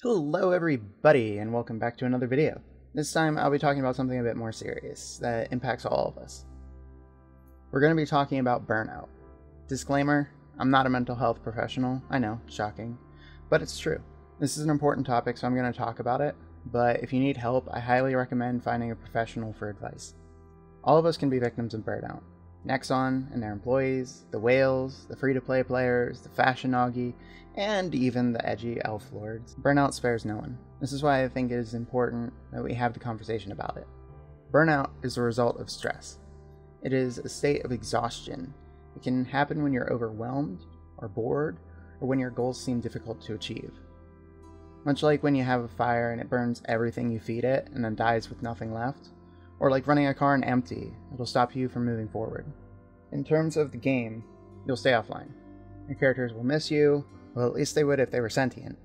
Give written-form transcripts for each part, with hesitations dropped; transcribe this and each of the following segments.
Hello everybody and welcome back to another video. This time I'll be talking about something a bit more serious that impacts all of us. We're going to be talking about burnout. Disclaimer, I'm not a mental health professional. I know, shocking, but it's true. This is an important topic, so I'm going to talk about it, but if you need help, I highly recommend finding a professional for advice. All of us can be victims of burnout. Nexon and their employees, the whales, the free-to-play players, the fashion-nagi, and even the edgy elf lords. Burnout spares no one. This is why I think it is important that we have the conversation about it. Burnout is a result of stress. It is a state of exhaustion. It can happen when you're overwhelmed, or bored, or when your goals seem difficult to achieve. Much like when you have a fire and it burns everything you feed it and then dies with nothing left. Or like running a car on empty, it'll stop you from moving forward. In terms of the game, you'll stay offline. Your characters will miss you, well at least they would if they were sentient.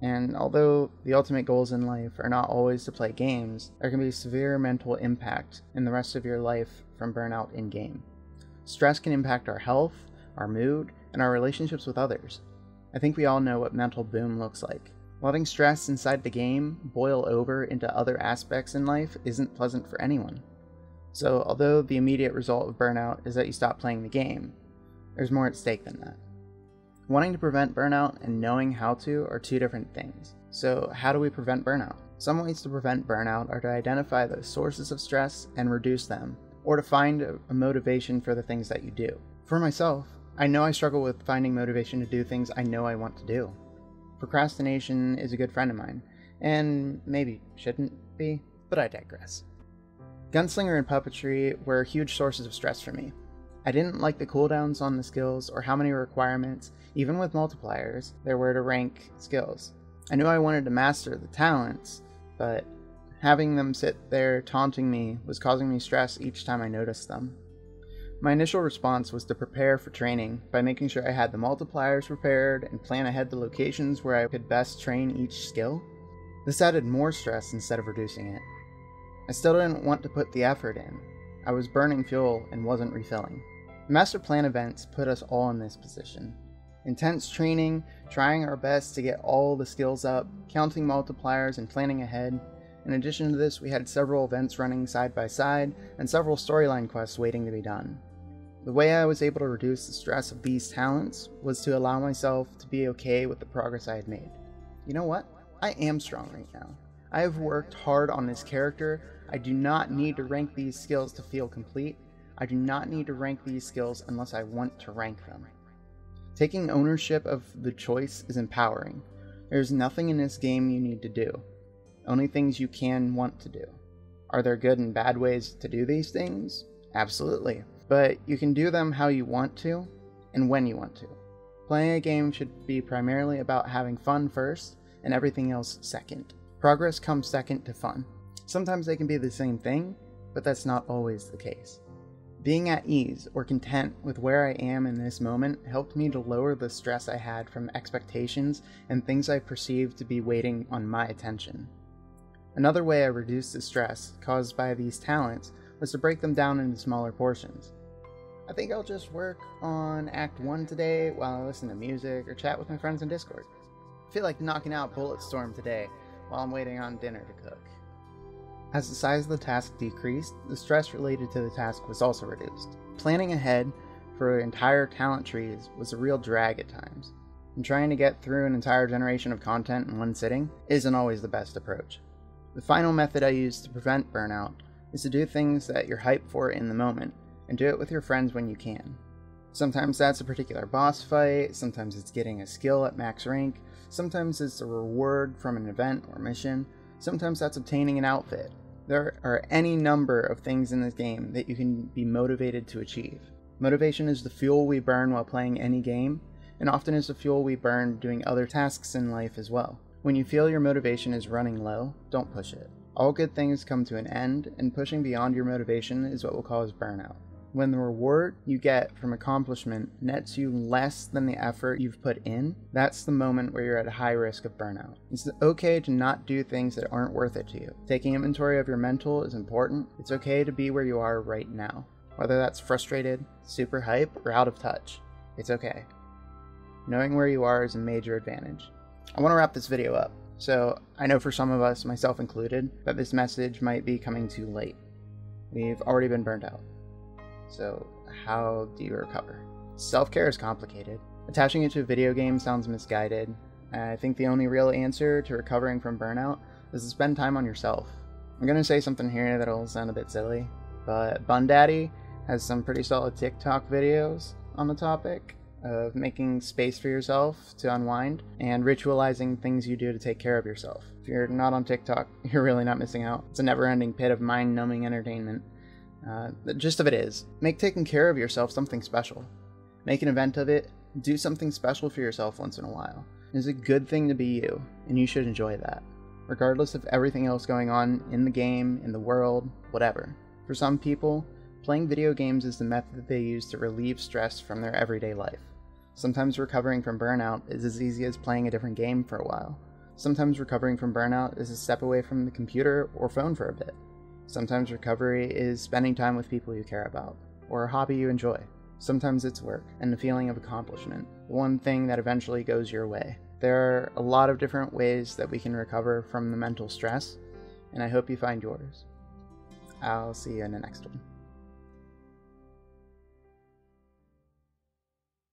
And although the ultimate goals in life are not always to play games, there can be severe mental impact in the rest of your life from burnout in-game. Stress can impact our health, our mood, and our relationships with others. I think we all know what mental boom looks like. Letting stress inside the game boil over into other aspects in life isn't pleasant for anyone. So although the immediate result of burnout is that you stop playing the game, there's more at stake than that. Wanting to prevent burnout and knowing how to are two different things. So how do we prevent burnout? Some ways to prevent burnout are to identify the sources of stress and reduce them, or to find a motivation for the things that you do. For myself, I know I struggle with finding motivation to do things I know I want to do. Procrastination is a good friend of mine, and maybe shouldn't be, but I digress. Gunslinger and puppetry were huge sources of stress for me. I didn't like the cooldowns on the skills or how many requirements, even with multipliers, there were to rank skills. I knew I wanted to master the talents, but having them sit there taunting me was causing me stress each time I noticed them. My initial response was to prepare for training by making sure I had the multipliers prepared and plan ahead the locations where I could best train each skill. This added more stress instead of reducing it. I still didn't want to put the effort in. I was burning fuel and wasn't refilling. The Master Plan events put us all in this position. Intense training, trying our best to get all the skills up, counting multipliers and planning ahead. In addition to this, we had several events running side by side and several storyline quests waiting to be done. The way I was able to reduce the stress of these talents was to allow myself to be okay with the progress I had made. You know what? I am strong right now. I have worked hard on this character. I do not need to rank these skills to feel complete. I do not need to rank these skills unless I want to rank them. Taking ownership of the choice is empowering. There's nothing in this game you need to do. Only things you can want to do. Are there good and bad ways to do these things? Absolutely. But you can do them how you want to, and when you want to. Playing a game should be primarily about having fun first, and everything else second. Progress comes second to fun. Sometimes they can be the same thing, but that's not always the case. Being at ease or content with where I am in this moment helped me to lower the stress I had from expectations and things I perceived to be waiting on my attention. Another way I reduced the stress caused by these talents was to break them down into smaller portions. I think I'll just work on Act 1 today while I listen to music or chat with my friends in Discord. I feel like knocking out Bulletstorm today while I'm waiting on dinner to cook. As the size of the task decreased, the stress related to the task was also reduced. Planning ahead for entire talent trees was a real drag at times, and trying to get through an entire generation of content in one sitting isn't always the best approach. The final method I use to prevent burnout is to do things that you're hyped for in the moment, and do it with your friends when you can. Sometimes that's a particular boss fight, sometimes it's getting a skill at max rank, sometimes it's a reward from an event or mission, sometimes that's obtaining an outfit. There are any number of things in this game that you can be motivated to achieve. Motivation is the fuel we burn while playing any game, and often is the fuel we burn doing other tasks in life as well. When you feel your motivation is running low, don't push it. All good things come to an end, and pushing beyond your motivation is what will cause burnout. When the reward you get from accomplishment nets you less than the effort you've put in, that's the moment where you're at a high risk of burnout. It's okay to not do things that aren't worth it to you. Taking inventory of your mental is important. It's okay to be where you are right now. Whether that's frustrated, super hype, or out of touch. It's okay. Knowing where you are is a major advantage. I want to wrap this video up. So I know for some of us, myself included, that this message might be coming too late. We've already been burned out. So how do you recover? Self-care is complicated. Attaching it to a video game sounds misguided. I think the only real answer to recovering from burnout is to spend time on yourself. I'm going to say something here that'll sound a bit silly, but Bun Daddy has some pretty solid TikTok videos on the topic of making space for yourself to unwind and ritualizing things you do to take care of yourself. If you're not on TikTok, you're really not missing out. It's a never-ending pit of mind-numbing entertainment. The gist of it is, make taking care of yourself something special. Make an event of it. Do something special for yourself once in a while. It's a good thing to be you, and you should enjoy that, regardless of everything else going on in the game, in the world, whatever. For some people, playing video games is the method that they use to relieve stress from their everyday life. Sometimes recovering from burnout is as easy as playing a different game for a while. Sometimes recovering from burnout is a step away from the computer or phone for a bit. Sometimes recovery is spending time with people you care about, or a hobby you enjoy. Sometimes it's work and the feeling of accomplishment, one thing that eventually goes your way. There are a lot of different ways that we can recover from the mental stress, and I hope you find yours. I'll see you in the next one.